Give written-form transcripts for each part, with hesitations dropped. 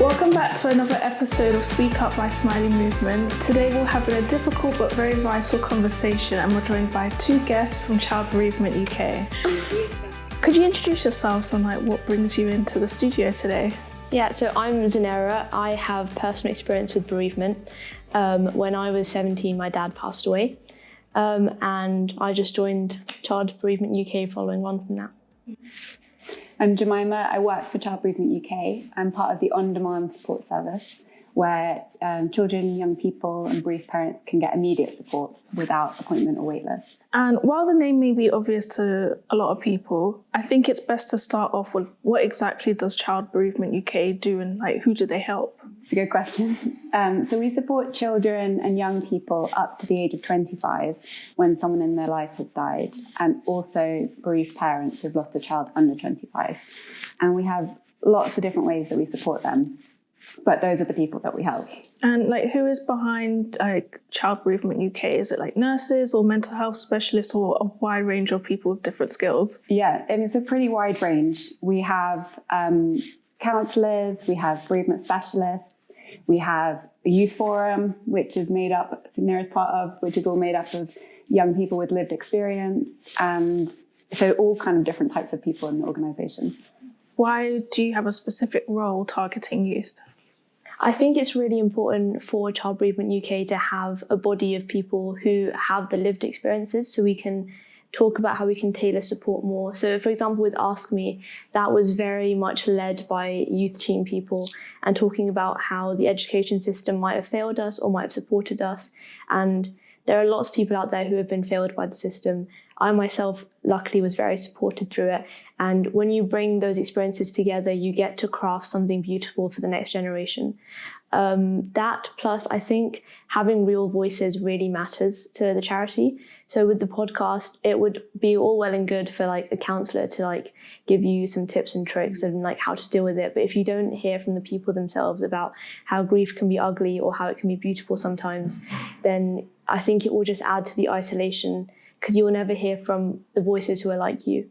Welcome back to another episode of Speak Up by Smiley Movement. Today we're having a difficult but very vital conversation, and we're joined by two guests from Child Bereavement UK. Could you introduce yourselves and what brings you into the studio today? Yeah, so I'm Zunera. I have personal experience with bereavement. When I was 17, my dad passed away, and I just joined Child Bereavement UK following on from that. I'm Jemima. I work for Child Bereavement UK. I'm part of the on-demand support service where children, young people and bereaved parents can get immediate support without appointment or wait list. And while the name may be obvious to a lot of people, I think it's best to start off with what exactly does Child Bereavement UK do and who do they help? It's a good question. So we support children and young people up to the age of 25 when someone in their life has died, and also bereaved parents who've lost a child under 25. And we have lots of different ways that we support them. But those are the people that we help. And who is behind Child Bereavement UK? Is it nurses or mental health specialists or a wide range of people with different skills? Yeah, and it's a pretty wide range. We have counsellors, we have bereavement specialists, we have a youth forum, which is made up, Zunera is part of, which is all made up of young people with lived experience. And so all kind of different types of people in the organisation. Why do you have a specific role targeting youth? I think it's really important for Child Bereavement UK to have a body of people who have the lived experiences so we can talk about how we can tailor support more. So for example, with Ask Me, that was very much led by youth team people and talking about how the education system might have failed us or might have supported us. And there are lots of people out there who have been failed by the system. I myself, luckily, was very supported through it. And when you bring those experiences together, you get to craft something beautiful for the next generation. That plus, I think having real voices really matters to the charity. So with the podcast, it would be all well and good for a counsellor to give you some tips and tricks and how to deal with it. But if you don't hear from the people themselves about how grief can be ugly or how it can be beautiful sometimes, then I think it will just add to the isolation because you will never hear from the voices who are like you.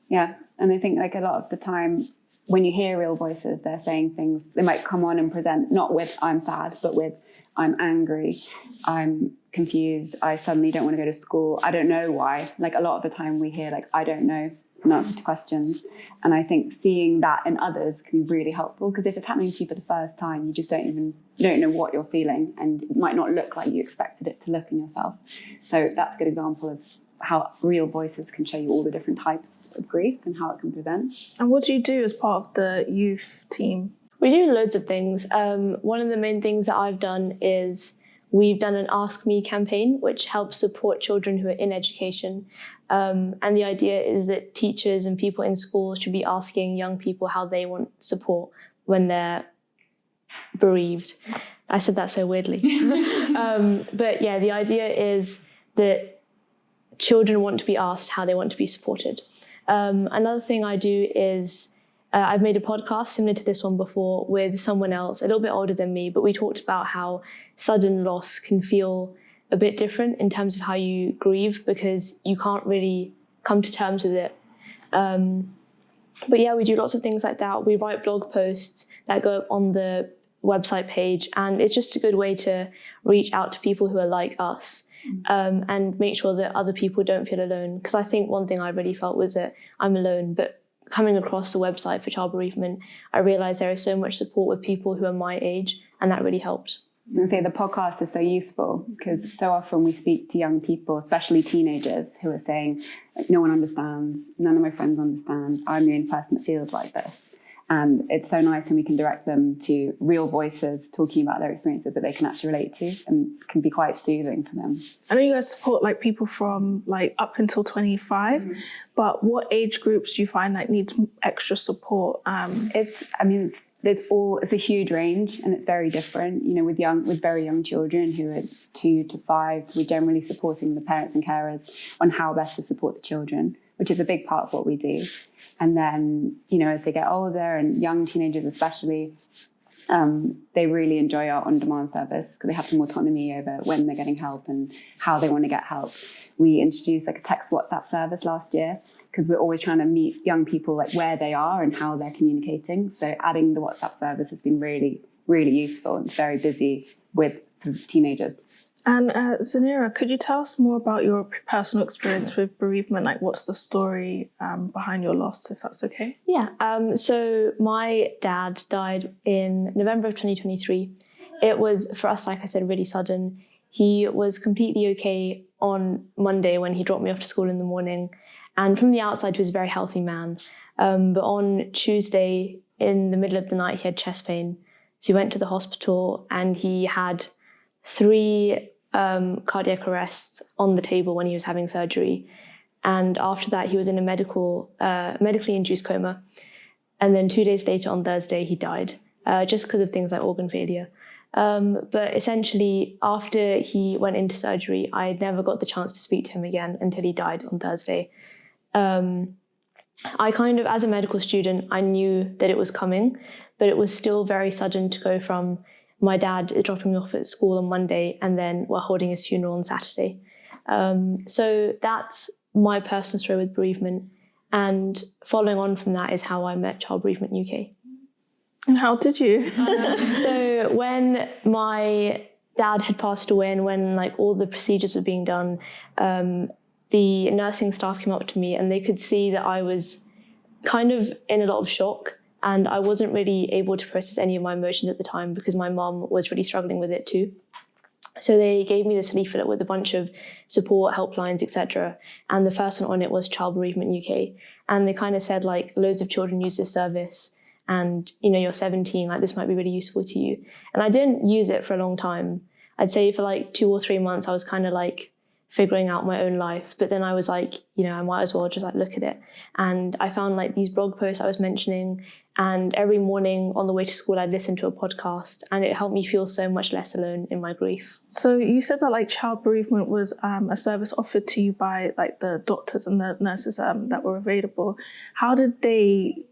Yeah, and I think a lot of the time when you hear real voices, they're saying things, they might come on and present not with I'm sad, but with I'm angry, I'm confused, I suddenly don't want to go to school, I don't know why. A lot of the time we hear I don't know an answer to questions. And I think seeing that in others can be really helpful because if it's happening to you for the first time, you just you don't know what you're feeling and it might not look like you expected it to look in yourself. So that's a good example of how real voices can show you all the different types of grief and how it can present. And what do you do as part of the youth team? We do loads of things. One of the main things that I've done is we've done an Ask Me campaign, which helps support children who are in education. And the idea is that teachers and people in school should be asking young people how they want support when they're bereaved. I said that so weirdly. But yeah, the idea is that children want to be asked how they want to be supported. Another thing I do is I've made a podcast similar to this one before with someone else, a little bit older than me, but we talked about how sudden loss can feel a bit different in terms of how you grieve because you can't really come to terms with it. But yeah, we do lots of things like that. We write blog posts that go up on the website page, and it's just a good way to reach out to people who are like us. And make sure that other people don't feel alone. Because I think one thing I really felt was that I'm alone, but coming across the website for child bereavement, I realised there is so much support with people who are my age, and that really helped. And say the podcast is so useful because so often we speak to young people, especially teenagers, who are saying, no one understands, none of my friends understand, I'm the only person that feels like this. And it's so nice when we can direct them to real voices talking about their experiences that they can actually relate to and can be quite soothing for them. I know you guys support people from up until 25, but what age groups do you find needs extra support? It's a huge range and it's very different. With very young children who are 2 to 5, we're generally supporting the parents and carers on how best to support the children, which is a big part of what we do. And then, as they get older and young teenagers especially, They really enjoy our on-demand service because they have some autonomy over when they're getting help and how they want to get help. We introduced like a text WhatsApp service last year because we're always trying to meet young people like where they are and how they're communicating. So adding the WhatsApp service has been really, really useful. It's very busy with sort of teenagers. And Zunera, could you tell us more about your personal experience with bereavement? Like, what's the story behind your loss, if that's okay? Yeah, so my dad died in November of 2023. It was, for us, like I said, really sudden. He was completely okay on Monday when he dropped me off to school in the morning. And from the outside, he was a very healthy man. But on Tuesday, in the middle of the night, he had chest pain. So he went to the hospital and he had 3 cardiac arrests on the table when he was having surgery. And after that, he was in a medically induced coma. And then 2 days later, on Thursday, he died, just because of things like organ failure. But essentially, after he went into surgery, I never got the chance to speak to him again until he died on Thursday. I kind of, as a medical student, I knew that it was coming, but it was still very sudden to go from my dad is dropping me off at school on Monday and then we're holding his funeral on Saturday. So that's my personal story with bereavement. And following on from that is how I met Child Bereavement UK. And how did you? So when my dad had passed away and when like all the procedures were being done, the nursing staff came up to me and they could see that I was kind of in a lot of shock. And I wasn't really able to process any of my emotions at the time because my mum was really struggling with it too. So they gave me this leaflet with a bunch of support helplines, etc. And the first one on it was Child Bereavement UK. And they kind of said like loads of children use this service and you know you're 17, like this might be really useful to you. And I didn't use it for a long time. I'd say for like 2 or 3 months I was kind of like figuring out my own life. But then I was like, you know, I might as well just like look at it. And I found like these blog posts I was mentioning, and every morning on the way to school, I'd listen to a podcast and it helped me feel so much less alone in my grief. So you said that like child bereavement was a service offered to you by like the doctors and the nurses that were available. How did they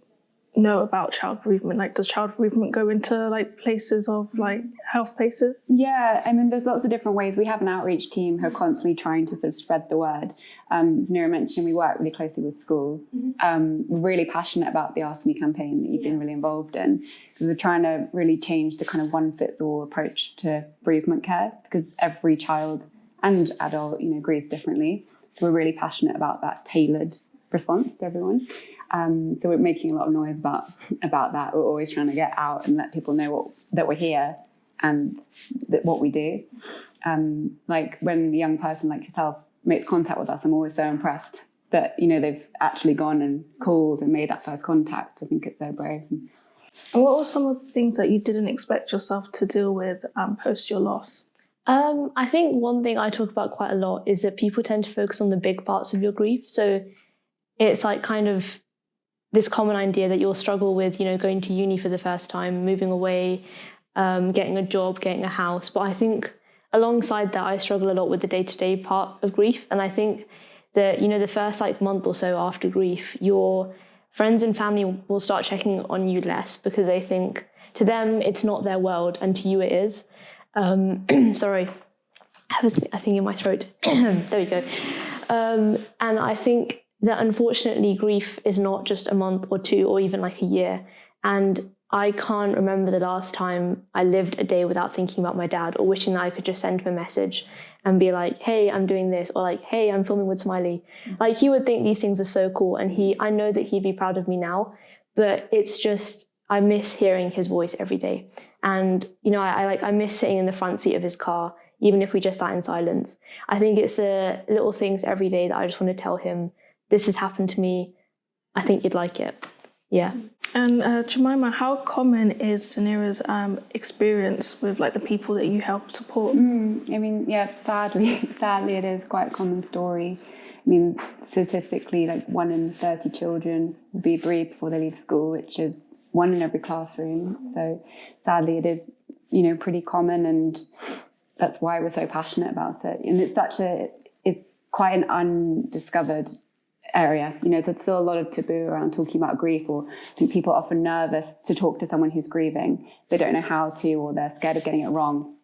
know about child bereavement? Like, does child bereavement go into like places of like health places? Yeah, I mean, there's lots of different ways. We have an outreach team who are constantly trying to sort of spread the word. As Zunera mentioned, we work really closely with schools. We're really passionate about the Ask Me campaign that you've been really involved in, because we're trying to really change the kind of one-fits-all approach to bereavement care, because every child and adult, you know, grieves differently. So we're really passionate about that tailored response to everyone. So we're making a lot of noise about that. We're always trying to get out and let people know that we're here and what we do. Like when a young person like yourself makes contact with us, I'm always so impressed that, you know, they've actually gone and called and made that first contact. I think it's so brave. And what were some of the things that you didn't expect yourself to deal with post your loss? I think one thing I talk about quite a lot is that people tend to focus on the big parts of your grief. So it's like kind of this common idea that you'll struggle with, you know, going to uni for the first time, moving away, getting a job, getting a house. But I think alongside that, I struggle a lot with the day-to-day part of grief. And I think that, you know, the first like month or so after grief, your friends and family will start checking on you less because they think to them it's not their world and to you it is. Sorry, I have a thing in my throat. There we go. And I think that unfortunately grief is not just a month or 2 or even like a year. And I can't remember the last time I lived a day without thinking about my dad or wishing that I could just send him a message and be like, hey, I'm doing this, or like, hey, I'm filming with Smiley. Like he would think these things are so cool and I know that he'd be proud of me now, but it's just, I miss hearing his voice every day. And, you know, I miss sitting in the front seat of his car, even if we just sat in silence. I think it's little things every day that I just want to tell him, this has happened to me. I think you'd like it. Yeah. And Jemima, how common is Zunera's experience with like the people that you help support? I mean, yeah, sadly it is quite a common story. I mean, statistically, like 1 in 30 children will be bereaved before they leave school, which is 1 in every classroom. So sadly it is, you know, pretty common, and that's why we're so passionate about it. And it's quite an undiscovered area. You know, there's still a lot of taboo around talking about grief, or I think people are often nervous to talk to someone who's grieving. They don't know how to, or they're scared of getting it wrong.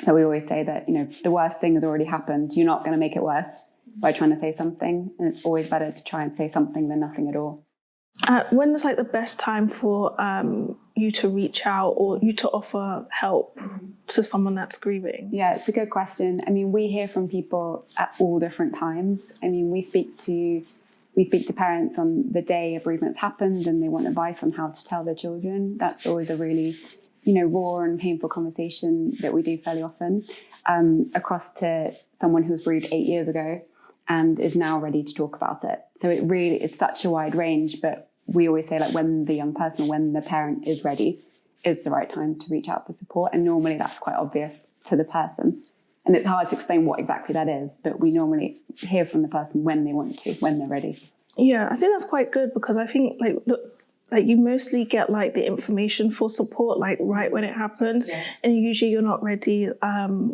So we always say that, you know, the worst thing has already happened. You're not going to make it worse by trying to say something. And it's always better to try and say something than nothing at all. When is like the best time for you to reach out or you to offer help to someone that's grieving? Yeah, it's a good question. I mean, we hear from people at all different times. I mean, we speak to parents on the day a bereavement's happened and they want advice on how to tell their children. That's always a really, you know, raw and painful conversation that we do fairly often, across to someone who was bereaved 8 years ago and is now ready to talk about it. So it's such a wide range, but we always say, like, when the young person or when the parent is ready is the right time to reach out for support. And normally that's quite obvious to the person. And it's hard to explain what exactly that is, but we normally hear from the person when they want to, when they're ready. Yeah, I think that's quite good, because I think like you mostly get like the information for support like right when it happened, and usually you're not ready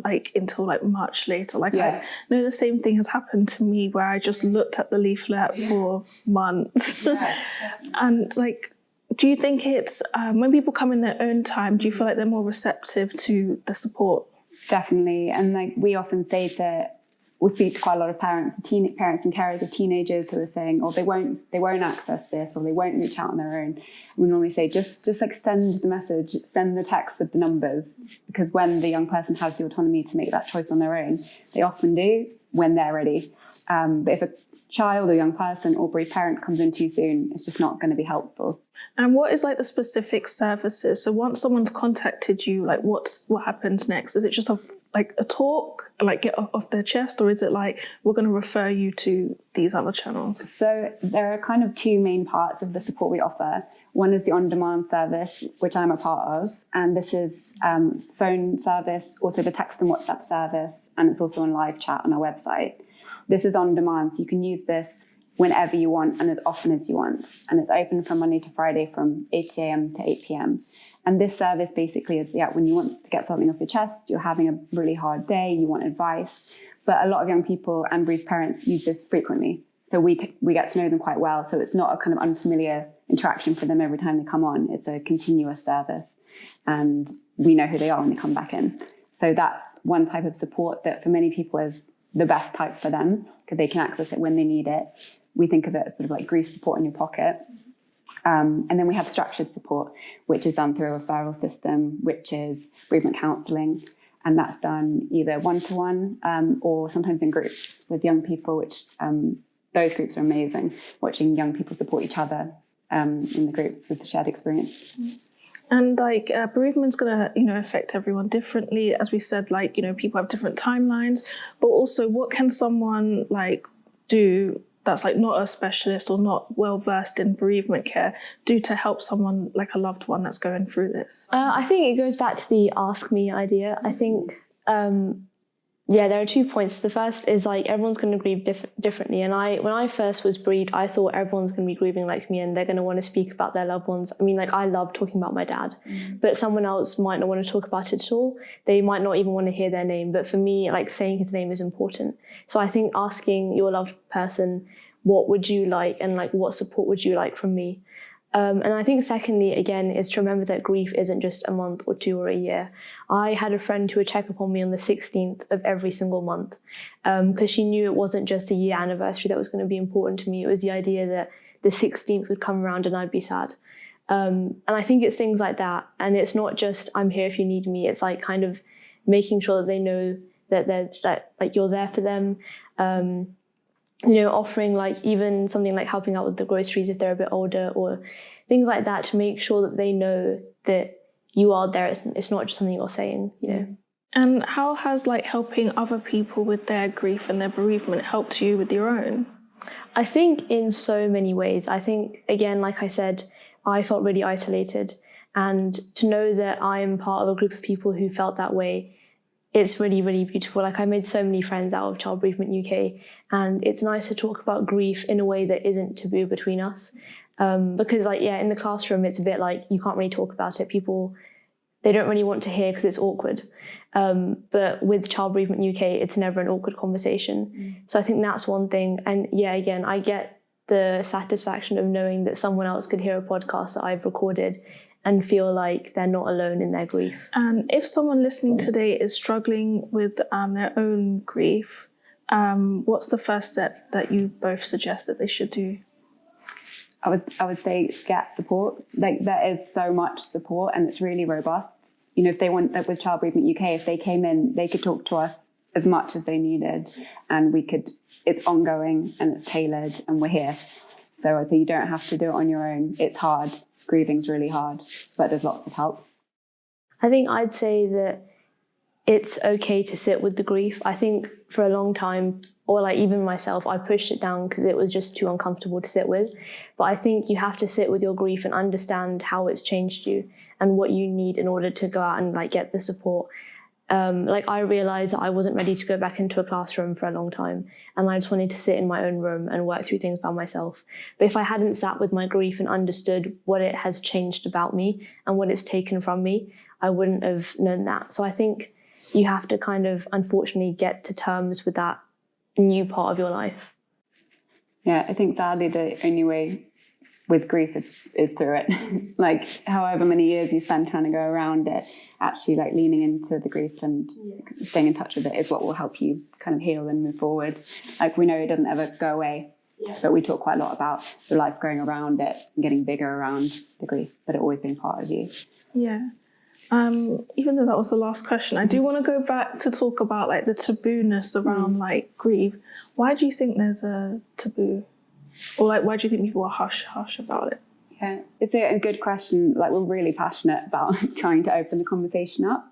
like until like much later. Like I know the same thing has happened to me where I just looked at the leaflet for months. And like, do you think it's when people come in their own time, do you feel like they're more receptive to the support? Definitely. And like we often say we speak to quite a lot of parents and carers of teenagers who are saying, oh, they won't access this, or they won't reach out on their own. And we normally say, just like send the message, send the text with the numbers, because when the young person has the autonomy to make that choice on their own, they often do when they're ready. But if a child or young person or bereaved parent comes in too soon, it's just not going to be helpful. And what is like the specific services? So once someone's contacted you, like what happens next? Is it just like a talk, like get off their chest, or is it like we're going to refer you to these other channels? So there are kind of two main parts of the support we offer. One is the on-demand service, which I'm a part of, and this is phone service, also the text and WhatsApp service, and it's also on live chat on our website. This is on demand, so you can use this whenever you want and as often as you want. And it's open from Monday to Friday from 8 a.m. to 8 p.m. And this service basically is, when you want to get something off your chest, you're having a really hard day, you want advice. But a lot of young people and bereaved parents use this frequently. So we get to know them quite well. So it's not a kind of unfamiliar interaction for them every time they come on. It's a continuous service. And we know who they are when they come back in. So that's one type of support that for many people is the best type for them, because they can access it when they need it. We think of it as sort of like grief support in your pocket. And then we have structured support, which is done through a referral system, which is bereavement counselling. And that's done either one-to-one or sometimes in groups with young people, which those groups are amazing, watching young people support each other in the groups with the shared experience. And like bereavement's gonna, affect everyone differently. As we said, like, people have different timelines, but also what can someone like do that's like not a specialist or not well versed in bereavement care do to help someone like a loved one that's going through this? I think it goes back to the ask me idea. I think there are 2 points. The first is like everyone's going to grieve differently. And when I first was bereaved, I thought everyone's going to be grieving like me and they're going to want to speak about their loved ones. I mean, like I love talking about my dad, but someone else might not want to talk about it at all. They might not even want to hear their name. But for me, like saying his name is important. So I think asking your loved person, what would you like, and like what support would you like from me? And I think secondly, again, is to remember that grief isn't just a month or 2 or a year. I had a friend who would check up on me on the 16th of every single month because she knew it wasn't just the year anniversary that was going to be important to me. It was the idea that the 16th would come around and I'd be sad. And I think it's things like that. And it's not just, I'm here if you need me. It's like kind of making sure that they know that like you're there for them. Offering like even something like helping out with the groceries if they're a bit older or things like that to make sure that they know that you are there. It's not just something you're saying, And how has like helping other people with their grief and their bereavement helped you with your own? I think in so many ways. I think, again, like I said, I felt really isolated, and to know that I am part of a group of people who felt that way, it's really, really beautiful. Like I made so many friends out of Child Bereavement UK, and it's nice to talk about grief in a way that isn't taboo between us. Because in the classroom, it's a bit like you can't really talk about it. People, they don't really want to hear because it's awkward. But with Child Bereavement UK, it's never an awkward conversation. So I think that's one thing. And again, I get the satisfaction of knowing that someone else could hear a podcast that I've recorded and feel like they're not alone in their grief. And if someone listening today is struggling with their own grief, what's the first step that you both suggest that they should do? I would say get support. Like, there is so much support and it's really robust. You know, if they want that with Child Bereavement UK, if they came in, they could talk to us as much as they needed, and it's ongoing and it's tailored, and we're here. So I think you don't have to do it on your own. It's hard. Grieving's really hard, but there's lots of help. I think I'd say that it's okay to sit with the grief. I think for a long time, or like even myself, I pushed it down because it was just too uncomfortable to sit with. But I think you have to sit with your grief and understand how it's changed you and what you need in order to go out and like get the support. Like, I realised that I wasn't ready to go back into a classroom for a long time, and I just wanted to sit in my own room and work through things by myself. But if I hadn't sat with my grief and understood what it has changed about me and what it's taken from me, I wouldn't have known that. So I think you have to kind of, unfortunately, get to terms with that new part of your life. Yeah, I think sadly the only way with grief is through it. Like, however many years you spend trying to go around it, actually like leaning into the grief and staying in touch with it is what will help you kind of heal and move forward. Like, we know it doesn't ever go away, but we talk quite a lot about the life going around it and getting bigger around the grief, but it always being part of you. Yeah. Even though that was the last question, I do want to go back to talk about like the taboo-ness around like grief. Why do you think there's a taboo? Or like, why do you think people are hush about it? Yeah, it's a good question. Like, we're really passionate about trying to open the conversation up,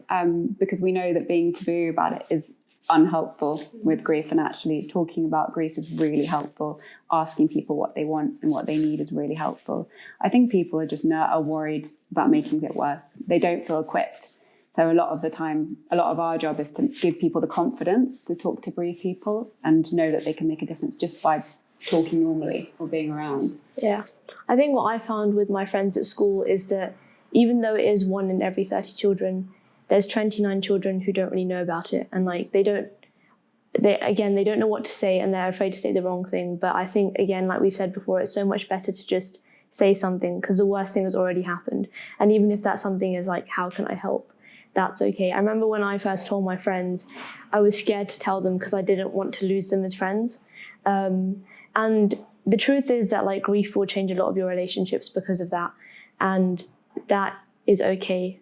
because we know that being taboo about it is unhelpful with grief, and actually talking about grief is really helpful. Asking people what they want and what they need is really helpful. I think people are just are worried about making it worse. They don't feel equipped. So a lot of the time, a lot of our job is to give people the confidence to talk to bereaved people and know that they can make a difference just by talking normally or being around. Yeah. I think what I found with my friends at school is that even though it is 1 in every 30 children, there's 29 children who don't really know about it. And like, they don't know what to say, and they're afraid to say the wrong thing. But I think, again, like we've said before, it's so much better to just say something, because the worst thing has already happened. And even if that something is like, how can I help? That's okay. I remember when I first told my friends, I was scared to tell them because I didn't want to lose them as friends. And the truth is that like grief will change a lot of your relationships because of that. And that is okay.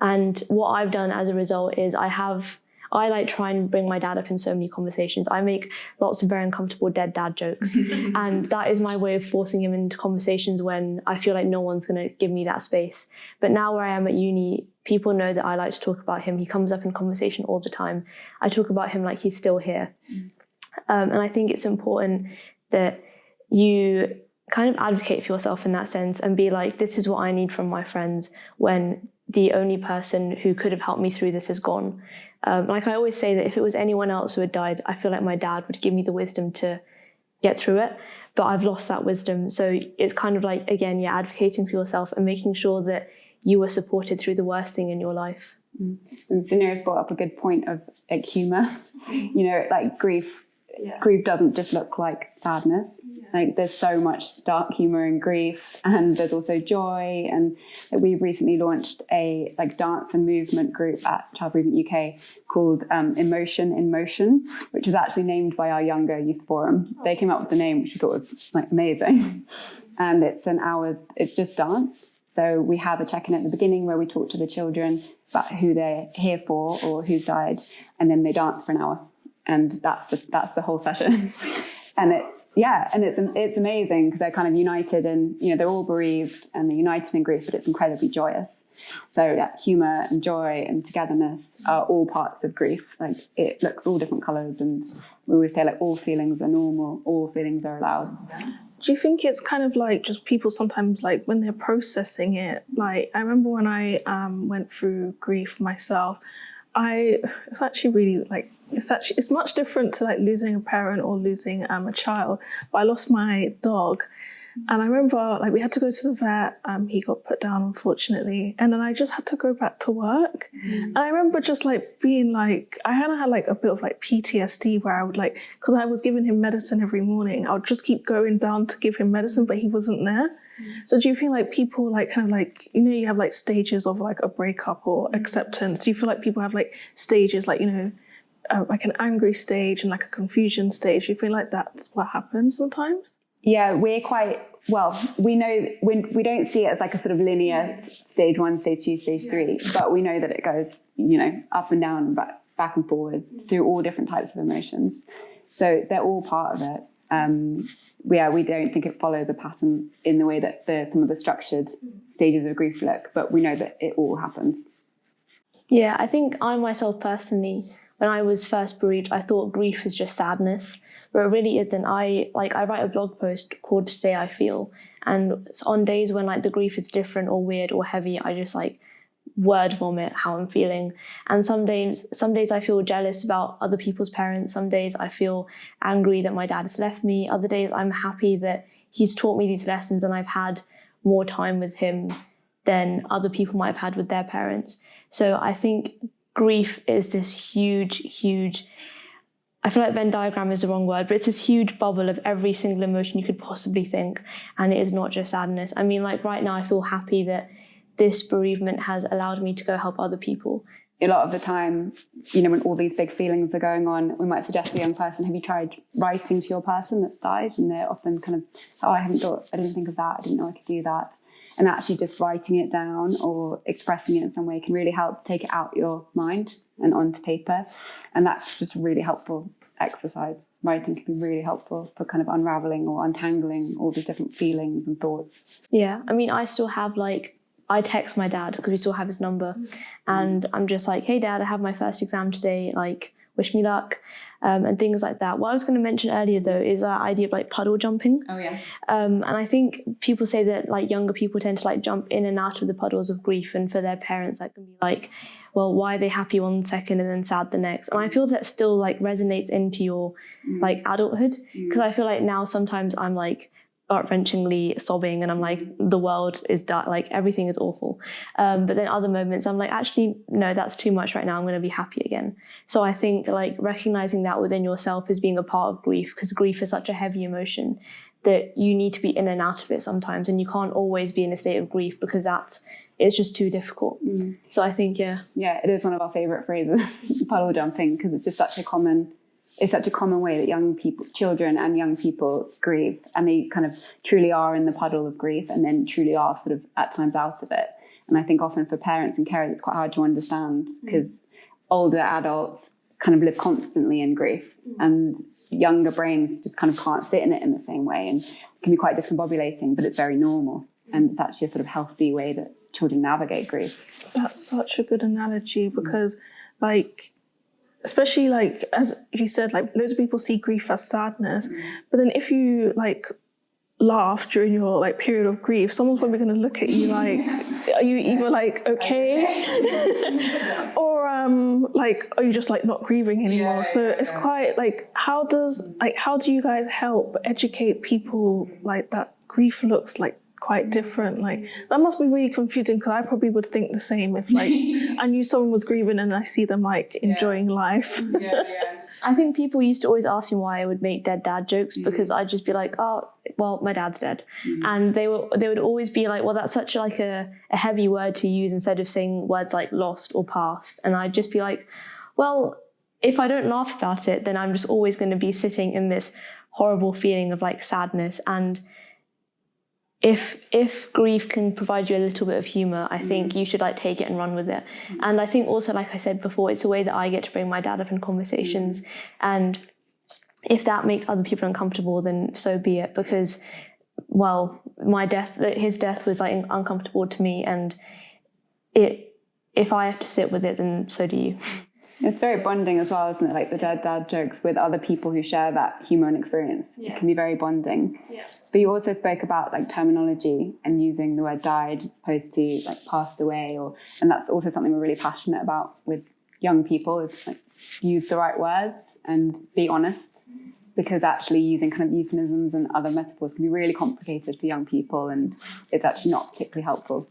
And what I've done as a result is I like try and bring my dad up in so many conversations. I make lots of very uncomfortable dead dad jokes. And that is my way of forcing him into conversations when I feel like no one's going to give me that space. But now where I am at uni, people know that I like to talk about him. He comes up in conversation all the time. I talk about him like he's still here. And I think it's important that you kind of advocate for yourself in that sense and be like, this is what I need from my friends when the only person who could have helped me through this is gone. Like I always say that if it was anyone else who had died, I feel like my dad would give me the wisdom to get through it, but I've lost that wisdom. So it's kind of like, again, advocating for yourself and making sure that you were supported through the worst thing in your life. And Zunera brought up a good point of like humour. You know, like grief doesn't just look like sadness. Like, there's so much dark humour in grief, and there's also joy. And we recently launched a like dance and movement group at Child Bereavement UK called Emotion in Motion, which was actually named by our younger youth forum. They came up with the name, which we thought was like amazing. And it's just dance. So we have a check-in at the beginning where we talk to the children about who they're here for or who's died, and then they dance for an hour, and that's the whole session. And it's amazing because they're kind of united, and they're all bereaved and they're united in grief, but it's incredibly joyous. So humour and joy and togetherness are all parts of grief. Like, it looks all different colours, and we always say like all feelings are normal, all feelings are allowed. Do you think it's kind of like just people sometimes like when they're processing it? Like, I remember when I went through grief myself, it's actually really like, it's much different to like losing a parent or losing a child. But I lost my dog, And I remember like we had to go to the vet. He got put down, unfortunately. And then I just had to go back to work. And I remember just like being like, I kind of had like a bit of like PTSD where I would like, because I was giving him medicine every morning, I would just keep going down to give him medicine, but he wasn't there. So do you feel like people like kind of like, you know, you have like stages of like a breakup or acceptance. Do you feel like people have like stages like, you know, like an angry stage and like a confusion stage? Do you feel like that's what happens sometimes? Yeah, we're quite, well, we know we don't see it as like a sort of linear stage 1, stage 2, stage 3, but we know that it goes, you know, up and down, back and forwards through all different types of emotions. So they're all part of it. We don't think it follows a pattern in the way that some of the structured stages of grief look, but we know that it all happens. Yeah, I think I myself personally, when I was first bereaved, I thought grief is just sadness, but it really isn't. I write a blog post called Today I Feel, and on days when like the grief is different or weird or heavy, I just like word vomit how I'm feeling. And some days I feel jealous about other people's parents. Some days I feel angry that my dad has left me. Other days I'm happy that he's taught me these lessons and I've had more time with him than other people might have had with their parents. So I think grief is this huge, I feel like Venn diagram is the wrong word, but it's this huge bubble of every single emotion you could possibly think. And it is not just sadness. I mean, like right now I feel happy that this bereavement has allowed me to go help other people. A lot of the time, you know, when all these big feelings are going on, we might suggest to a young person, have you tried writing to your person that's died? And they're often kind of, oh, I didn't think of that. I didn't know I could do that. And actually just writing it down or expressing it in some way can really help take it out your mind and onto paper. And that's just a really helpful exercise. Writing can be really helpful for kind of unraveling or untangling all these different feelings and thoughts. Yeah, I mean, I still have I text my dad because we still have his number, and I'm just like, hey dad, I have my first exam today, like wish me luck, and things like that. What I was going to mention earlier though is that idea of like puddle jumping. Oh yeah. And I think people say that like younger people tend to like jump in and out of the puddles of grief, and for their parents that can be like, well, why are they happy one second and then sad the next? And I feel that still like resonates into your like adulthood, because I feel like now sometimes I'm like heart-wrenchingly sobbing and I'm like, the world is dark, like everything is awful, but then other moments I'm like, actually no, that's too much right now, I'm going to be happy again. So I think like recognizing that within yourself as being a part of grief, because grief is such a heavy emotion that you need to be in and out of it sometimes, and you can't always be in a state of grief because it's just too difficult. So I think yeah, it is one of our favorite phrases, puddle jumping, because it's just such a common way that young people, children and young people grieve, and they kind of truly are in the puddle of grief and then truly are sort of at times out of it. And I think often for parents and carers, it's quite hard to understand because older adults kind of live constantly in grief and younger brains just kind of can't sit in it in the same way, and it can be quite discombobulating, but it's very normal. And it's actually a sort of healthy way that children navigate grief. That's such a good analogy because like, especially like, as you said, like loads of people see grief as sadness, but then if you like laugh during your like period of grief, someone's probably going to look at you like, are you either like okay or like are you just like not grieving anymore? So it's quite like, how do you guys help educate people like that grief looks like quite different? Like that must be really confusing, because I probably would think the same if like I knew someone was grieving and I see them like enjoying life. I think people used to always ask me why I would make dead dad jokes, because I'd just be like, oh well, my dad's dead, and they would always be like, well, that's such like a heavy word to use instead of saying words like lost or past. And I'd just be like, well, if I don't laugh about it, then I'm just always going to be sitting in this horrible feeling of like sadness. And if grief can provide you a little bit of humor, I think you should like take it and run with it. And I think also, like I said before, it's a way that I get to bring my dad up in conversations. And if that makes other people uncomfortable, then so be it, because, well, his death was like uncomfortable to me, and if I have to sit with it, then so do you. It's very bonding as well, isn't it? Like the dead dad jokes with other people who share that humour and experience. It can be very bonding. But you also spoke about like terminology and using the word died as opposed to like passed away, and that's also something we're really passionate about with young people, is like use the right words and be honest. because actually using kind of euphemisms and other metaphors can be really complicated for young people, and it's actually not particularly helpful.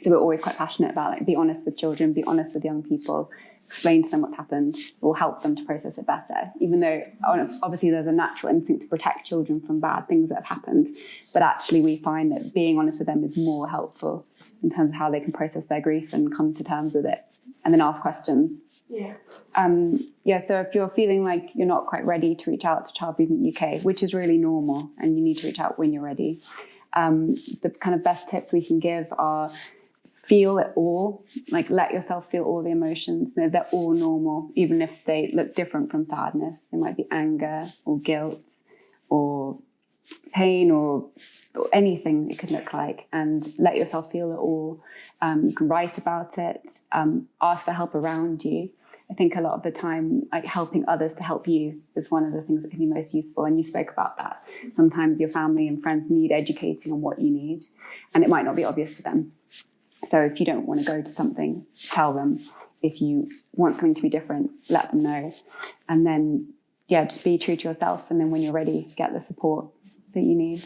So we're always quite passionate about like be honest with children, be honest with young people, explain to them what's happened. It will help them to process it better, even though obviously there's a natural instinct to protect children from bad things that have happened. But actually we find that being honest with them is more helpful in terms of how they can process their grief and come to terms with it, and then ask questions. So if you're feeling like you're not quite ready to reach out to Child Bereavement UK, which is really normal, and you need to reach out when you're ready, the kind of best tips we can give are feel it all, like let yourself feel all the emotions. You know, they're all normal, even if they look different from sadness. They might be anger or guilt or pain or anything it could look like, and let yourself feel it all. You can write about it, ask for help around you. I think a lot of the time, like helping others to help you is one of the things that can be most useful. And you spoke about that. Sometimes your family and friends need educating on what you need, and it might not be obvious to them. So if you don't want to go to something, tell them. If you want something to be different, let them know. And then, just be true to yourself. And then when you're ready, get the support that you need.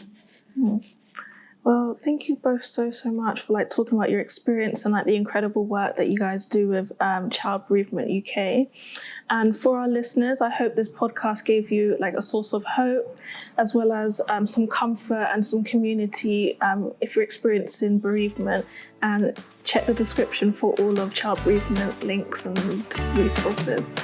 Well, thank you both so much for like talking about your experience and like the incredible work that you guys do with Child Bereavement UK. And for our listeners, I hope this podcast gave you like a source of hope, as well as some comfort and some community if you're experiencing bereavement. And check the description for all of Child Bereavement links and resources.